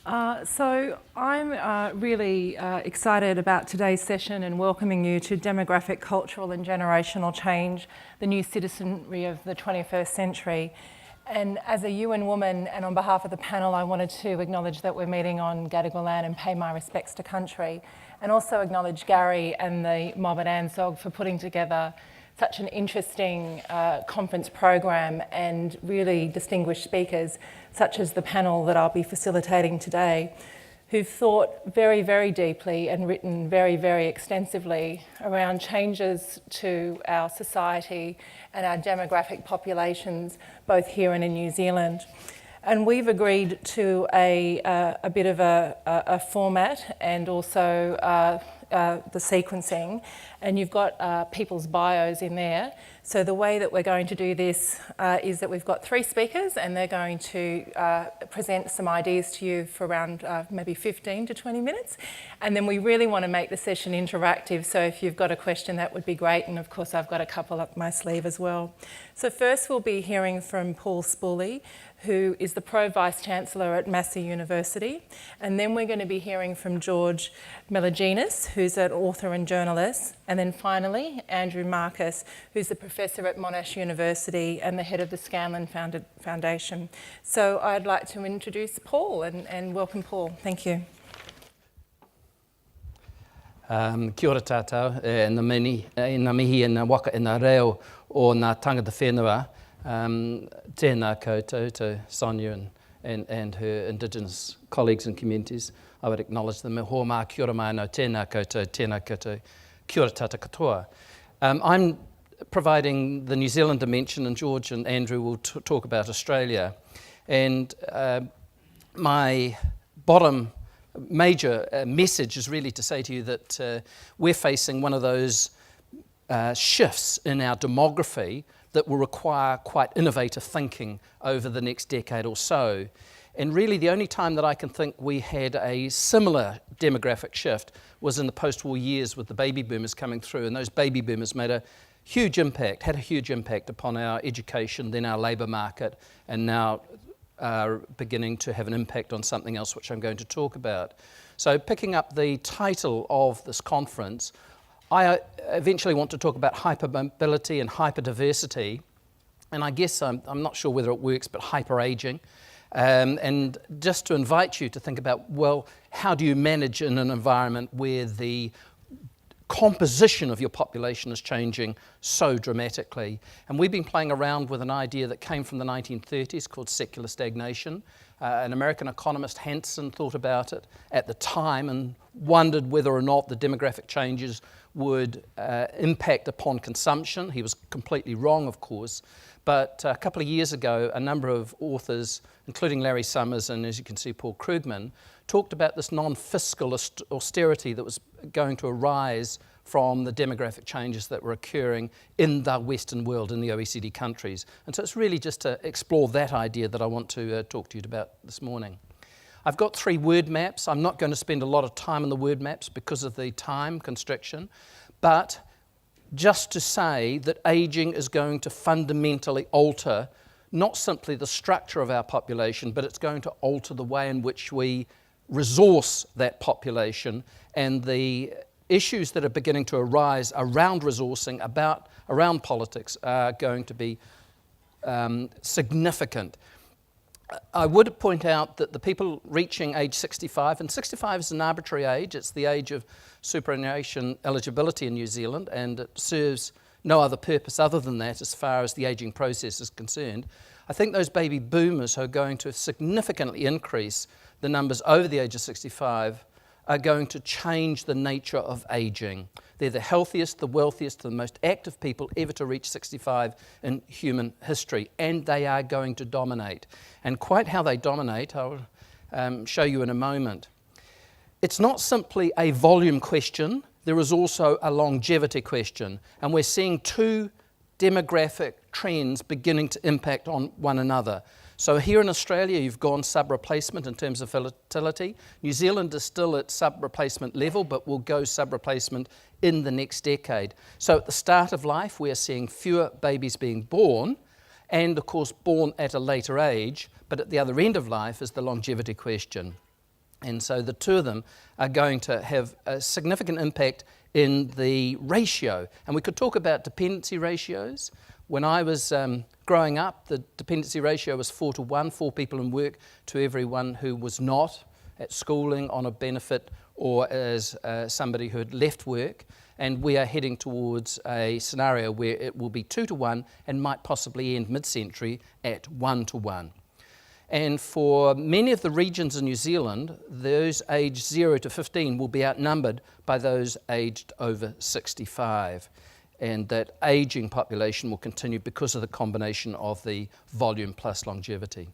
So I'm really excited about today's session and welcoming you to Demographic, Cultural and Generational Change, the New Citizenry of the 21st Century. And as a UN woman and on behalf of the panel, I wanted to acknowledge that we're meeting on Gadigal land and pay my respects to country, and also acknowledge Gary and the mob at ANZSOG for putting together such an interesting conference program and really distinguished speakers, such as the panel that I'll be facilitating today, who've thought very, very deeply and written very, very extensively around changes to our society and our demographic populations, both here and in New Zealand. And we've agreed to a bit of a format and also the sequencing, and you've got people's bios in there. So the way that we're going to do this is that we've got three speakers and they're going to present some ideas to you for around maybe 15 to 20 minutes. And then we really want to make the session interactive, so if you've got a question that would be great, and of course I've got a couple up my sleeve as well. So first we'll be hearing from Paul Spoonley, who is the Pro Vice-Chancellor at Massey University. And then we're going to be hearing from George Meliginis, who's an author and journalist. And then finally, Andrew Marcus, who's the Professor at Monash University and the head of the Scanlon Foundation. So I'd like to introduce Paul and welcome Paul. Thank you. Kia ora tātou, nā mihi e nā waka e nā reo o nā tangata whenua. Tēnā koutou to Sonia and her Indigenous colleagues and communities. I would acknowledge them. Ho mā kia ora mai anō, tēnā koutou, kia ora tata katoa. I'm providing the New Zealand dimension, and George and Andrew will talk about Australia. And my bottom major message is really to say to you that we're facing one of those shifts in our demography that will require quite innovative thinking over the next decade or so. And really the only time that I can think we had a similar demographic shift was in the post-war years with the baby boomers coming through, and those baby boomers had a huge impact upon our education, then our labour market, and now are beginning to have an impact on something else which I'm going to talk about. So picking up the title of this conference, I eventually want to talk about hypermobility and hyperdiversity, and I guess I'm not sure whether it works, but hyper-aging, and just to invite you to think about, well, how do you manage in an environment where the composition of your population is changing so dramatically? And we've been playing around with an idea that came from the 1930s called secular stagnation. An American economist, Hansen, thought about it at the time and wondered whether or not the demographic changes would impact upon consumption. He was completely wrong, of course, but a couple of years ago, a number of authors, including Larry Summers and, as you can see, Paul Krugman, talked about this non-fiscal austerity that was going to arise from the demographic changes that were occurring in the Western world, in the OECD countries. And so it's really just to explore that idea that I want to talk to you about this morning. I've got three word maps. I'm not going to spend a lot of time on the word maps because of the time constriction, but just to say that ageing is going to fundamentally alter not simply the structure of our population, but it's going to alter the way in which we resource that population, and the issues that are beginning to arise around resourcing, around politics, are going to be significant. I would point out that the people reaching age 65, and 65 is an arbitrary age, it's the age of superannuation eligibility in New Zealand, and it serves no other purpose other than that as far as the ageing process is concerned. I think those baby boomers are going to significantly increase the numbers over the age of 65 are going to change the nature of ageing. They're the healthiest, the wealthiest, the most active people ever to reach 65 in human history, and they are going to dominate. And quite how they dominate, I'll show you in a moment. It's not simply a volume question, there is also a longevity question, and we're seeing two demographic trends beginning to impact on one another. So here in Australia, you've gone sub-replacement in terms of fertility. New Zealand is still at sub-replacement level, but will go sub-replacement in the next decade. So at the start of life, we are seeing fewer babies being born, and of course born at a later age, but at the other end of life is the longevity question. And so the two of them are going to have a significant impact in the ratio. And we could talk about dependency ratios. When I was growing up, the dependency ratio was 4:1, 4 people in work to everyone who was not at schooling, on a benefit, or as somebody who had left work. And we are heading towards a scenario where it will be 2:1 and might possibly end mid-century at 1:1. And for many of the regions in New Zealand, those aged 0 to 15 will be outnumbered by those aged over 65. And that ageing population will continue because of the combination of the volume plus longevity.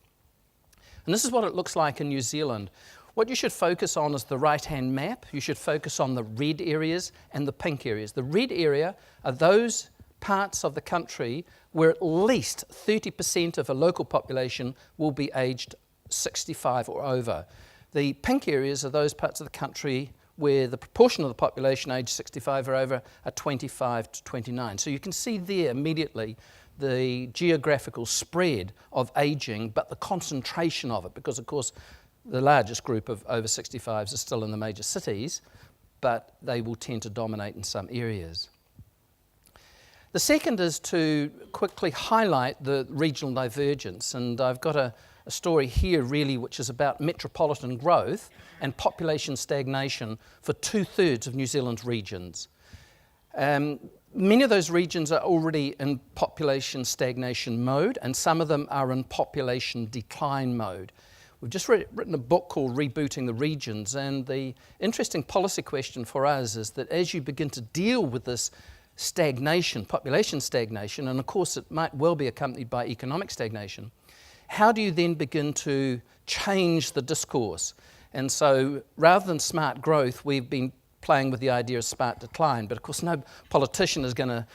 And this is what it looks like in New Zealand. What you should focus on is the right-hand map. You should focus on the red areas and the pink areas. The red area are those parts of the country where at least 30% of a local population will be aged 65 or over. The pink areas are those parts of the country where the proportion of the population aged 65 or over are 25 to 29. So you can see there immediately the geographical spread of ageing, but the concentration of it, because of course the largest group of over 65s are still in the major cities, but they will tend to dominate in some areas. The second is to quickly highlight the regional divergence, and I've got a story here really which is about metropolitan growth and population stagnation for 2/3 of New Zealand's regions. Many of those regions are already in population stagnation mode, and some of them are in population decline mode. We've just written a book called Rebooting the Regions, and the interesting policy question for us is that as you begin to deal with this stagnation, population stagnation, and of course it might well be accompanied by economic stagnation, how do you then begin to change the discourse? And so rather than smart growth, we've been playing with the idea of smart decline, but of course no politician is going to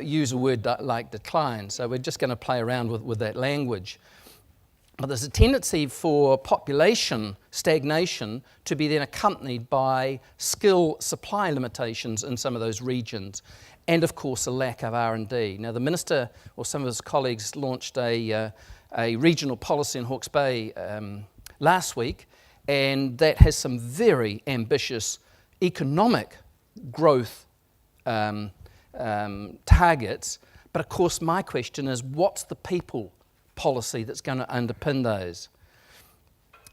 use a word like decline, so we're just going to play around with that language. But there's a tendency for population stagnation to be then accompanied by skill supply limitations in some of those regions, and of course a lack of R&D. Now the Minister or some of his colleagues launched a regional policy in Hawke's Bay last week, and that has some very ambitious economic growth targets. But of course my question is, what's the people policy that's going to underpin those?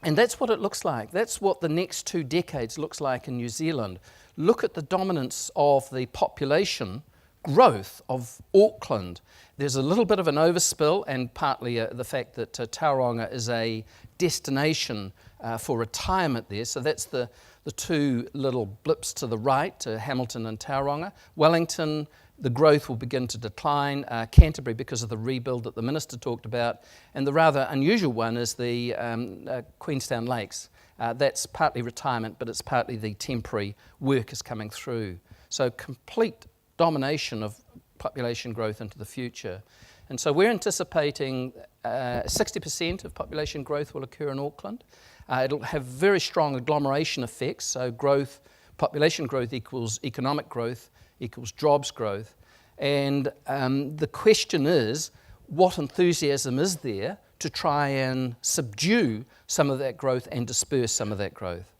And that's what it looks like. That's what the next 2 decades looks like in New Zealand. Look at the dominance of the population growth of Auckland. There's a little bit of an overspill, and partly the fact that Tauranga is a destination for retirement there. So that's the 2 little blips to the right, Hamilton and Tauranga. Wellington, the growth will begin to decline. Canterbury, because of the rebuild that the Minister talked about. And the rather unusual one is the Queenstown Lakes. That's partly retirement, but it's partly the temporary workers coming through. So complete domination of population growth into the future. And so we're anticipating 60% of population growth will occur in Auckland. It'll have very strong agglomeration effects, so growth, population growth equals economic growth, equals jobs growth. And the question is, what enthusiasm is there to try and subdue some of that growth and disperse some of that growth?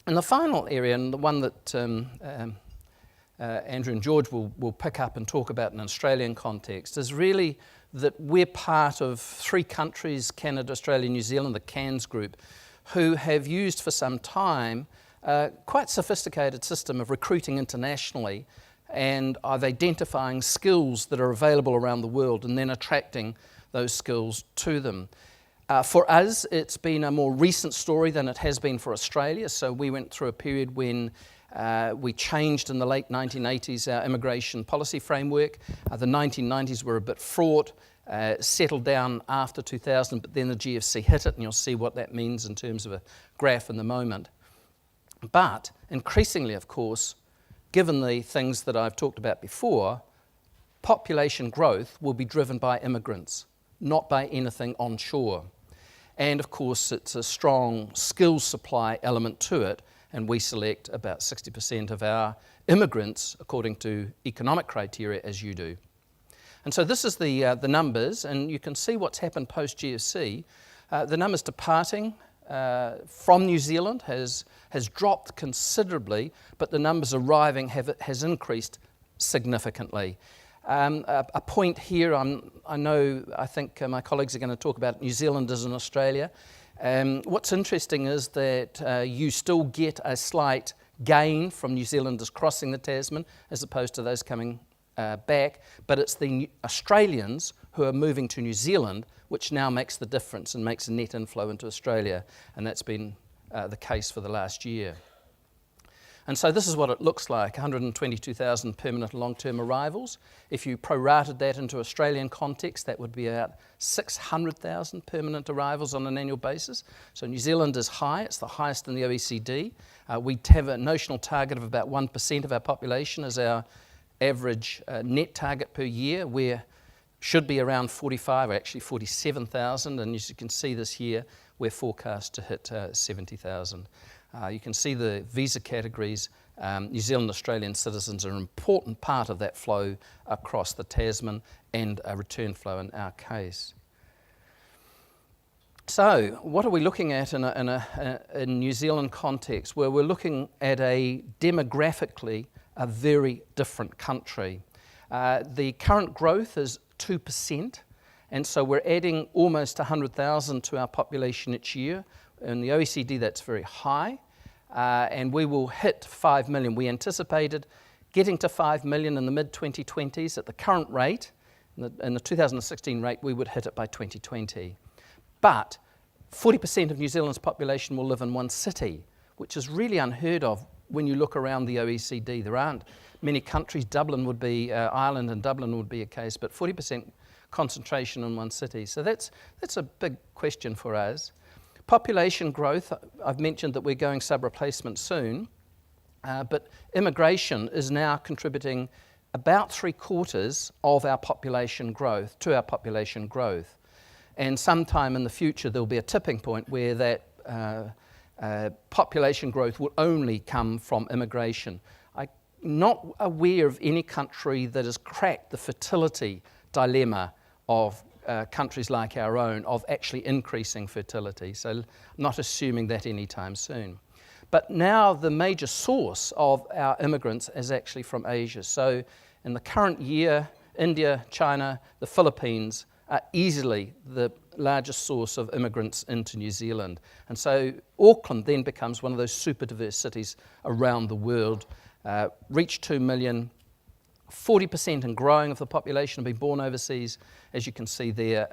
And the final area, and the one that Andrew and George will pick up and talk about in an Australian context, is really that we're part of 3 countries, Canada, Australia, New Zealand, the CANZ group, who have used for some time quite sophisticated system of recruiting internationally and of identifying skills that are available around the world and then attracting those skills to them. For us, it's been a more recent story than it has been for Australia. So we went through a period when we changed in the late 1980s our immigration policy framework. The 1990s were a bit fraught, settled down after 2000, but then the GFC hit it, and you'll see what that means in terms of a graph in the moment. But increasingly, of course, given the things that I've talked about before, population growth will be driven by immigrants, not by anything onshore. And of course, it's a strong skills supply element to it, and we select about 60% of our immigrants according to economic criteria, as you do. And so this is the numbers, and you can see what's happened post-GFC. The numbers departing from New Zealand has dropped considerably, but the numbers arriving has increased significantly. A point here, I think my colleagues are going to talk about New Zealanders in Australia. What's interesting is that you still get a slight gain from New Zealanders crossing the Tasman as opposed to those coming back, but it's the Australians who are moving to New Zealand which now makes the difference and makes a net inflow into Australia, and that's been the case for the last year. And so this is what it looks like, 122,000 permanent long-term arrivals. If you prorated that into Australian context, that would be about 600,000 permanent arrivals on an annual basis. So New Zealand is high, it's the highest in the OECD. We have a notional target of about 1% of our population as our average net target per year. We should be around 45, or actually 47,000, and as you can see this year, we're forecast to hit 70,000. You can see the visa categories. New Zealand Australian citizens are an important part of that flow across the Tasman, and a return flow in our case. So what are we looking at in New Zealand context? Well, we're looking at demographically a very different country. The current growth is 2%, and so we're adding almost 100,000 to our population each year. In the OECD, that's very high, and we will hit 5 million. We anticipated getting to 5 million in the mid-2020s. At the current rate, in the 2016 rate, we would hit it by 2020. But 40% of New Zealand's population will live in one city, which is really unheard of when you look around the OECD. There aren't many countries. Ireland and Dublin would be a case, but 40% concentration in one city. So that's a big question for us. Population growth, I've mentioned that we're going sub-replacement soon, but immigration is now contributing about 3/4 of our population growth, to our population growth. And sometime in the future there'll be a tipping point where that population growth will only come from immigration. I'm not aware of any country that has cracked the fertility dilemma of countries like our own, of actually increasing fertility, so not assuming that anytime soon. But now the major source of our immigrants is actually from Asia. So in the current year, India, China, the Philippines are easily the largest source of immigrants into New Zealand. And so Auckland then becomes one of those super diverse cities around the world, reach 2 million, 40% and growing of the population have been born overseas. As you can see there,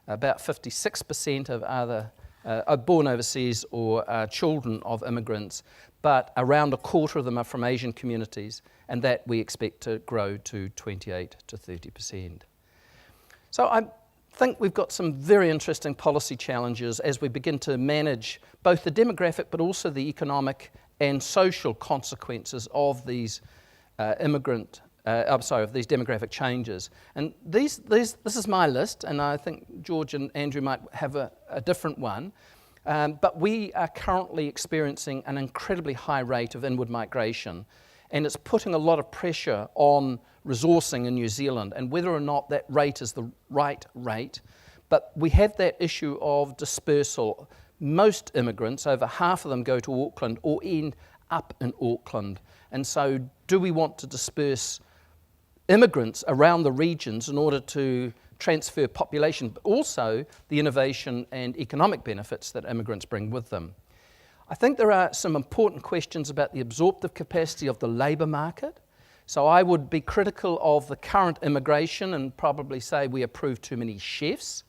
about 56% of are born overseas or are children of immigrants, but around 1/4 of them are from Asian communities, and that we expect to grow to 28 to 30%. So I think we've got some very interesting policy challenges as we begin to manage both the demographic but also the economic and social consequences of these of these demographic changes. And this is my list, and I think George and Andrew might have a different one. But we are currently experiencing an incredibly high rate of inward migration, and it's putting a lot of pressure on resourcing in New Zealand, and whether or not that rate is the right rate. But we have that issue of dispersal. Most immigrants, over half of them, go to Auckland or end up in Auckland. And so do we want to disperse immigrants around the regions in order to transfer population, but also the innovation and economic benefits that immigrants bring with them? I think there are some important questions about the absorptive capacity of the labour market. So I would be critical of the current immigration and probably say we approve too many chefs.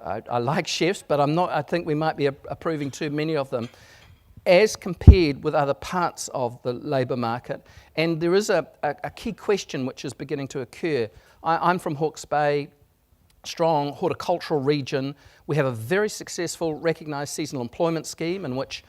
I like chefs, but I think we might be approving too many of them as compared with other parts of the labour market. And there is a key question which is beginning to occur. I'm from Hawke's Bay, strong horticultural region. We have a very successful recognised seasonal employment scheme in which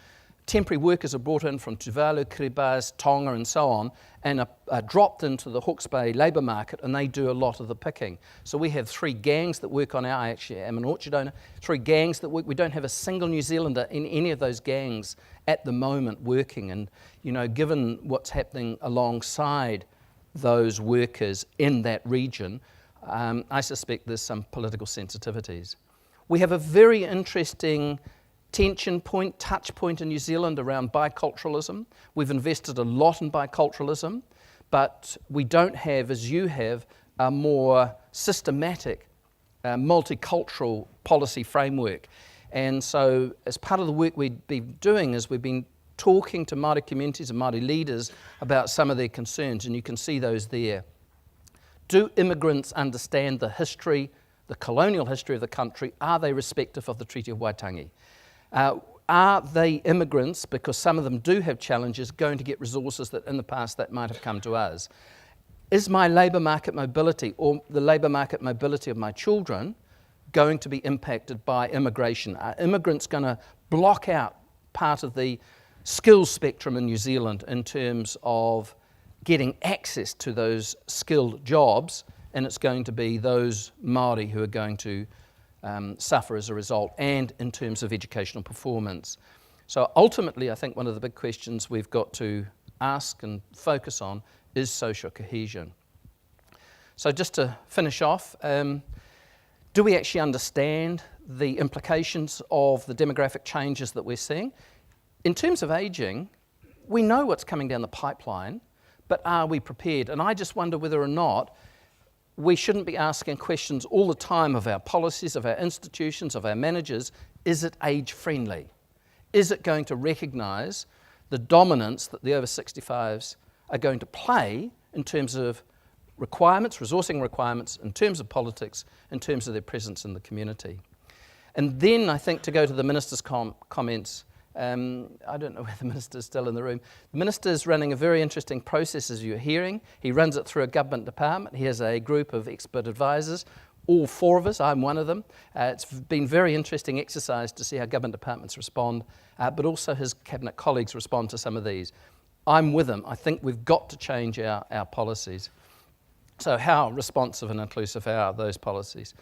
temporary workers are brought in from Tuvalu, Kiribati, Tonga and so on, and are dropped into the Hawke's Bay labour market, and they do a lot of the picking. So we have 3 gangs that work on I actually am an orchard owner, 3 gangs that work. We don't have a single New Zealander in any of those gangs at the moment working. And, given what's happening alongside those workers in that region, I suspect there's some political sensitivities. We have a very interesting tension point, touch point in New Zealand around biculturalism. We've invested a lot in biculturalism, but we don't have, as you have, a more systematic multicultural policy framework. And so as part of the work we've been doing is we've been talking to Māori communities and Māori leaders about some of their concerns, and you can see those there. Do immigrants understand the history, the colonial history of the country? Are they respective of the Treaty of Waitangi? Are they immigrants, because some of them do have challenges, going to get resources that in the past that might have come to us? Is my labour market mobility or the labour market mobility of my children going to be impacted by immigration? Are immigrants going to block out part of the skills spectrum in New Zealand in terms of getting access to those skilled jobs, and it's going to be those Māori who are going to suffer as a result, and in terms of educational performance? So ultimately, I think one of the big questions we've got to ask and focus on is social cohesion. So just to finish off, do we actually understand the implications of the demographic changes that we're seeing? In terms of ageing, we know what's coming down the pipeline, but are we prepared? And I just wonder whether or not we shouldn't be asking questions all the time of our policies, of our institutions, of our managers. Is it age-friendly? Is it going to recognise the dominance that the over 65s are going to play in terms of requirements, resourcing requirements, in terms of politics, in terms of their presence in the community? And then I think to go to the Minister's comments, I don't know whether the Minister's still in the room. The Minister's running a very interesting process, as you're hearing. He runs it through a government department. He has a group of expert advisors, all four of us. I'm one of them. It's been very interesting exercise to see how government departments respond, but also his cabinet colleagues respond to some of these. I'm with him. I think we've got to change our policies. So how responsive and inclusive are those policies,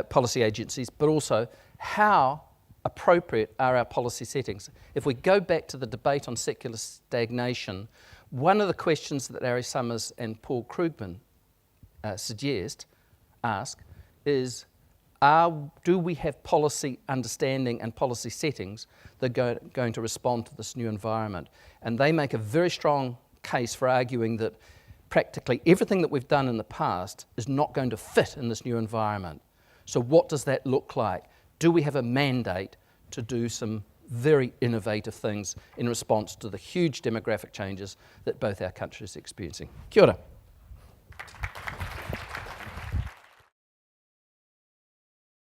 policy agencies, but also how appropriate are our policy settings? If we go back to the debate on secular stagnation, one of the questions that Ari Summers and Paul Krugman ask is, do we have policy understanding and policy settings that are going to respond to this new environment? And they make a very strong case for arguing that practically everything that we've done in the past is not going to fit in this new environment. So what does that look like? Do we have a mandate to do some very innovative things in response to the huge demographic changes that both our countries are experiencing? Kia ora.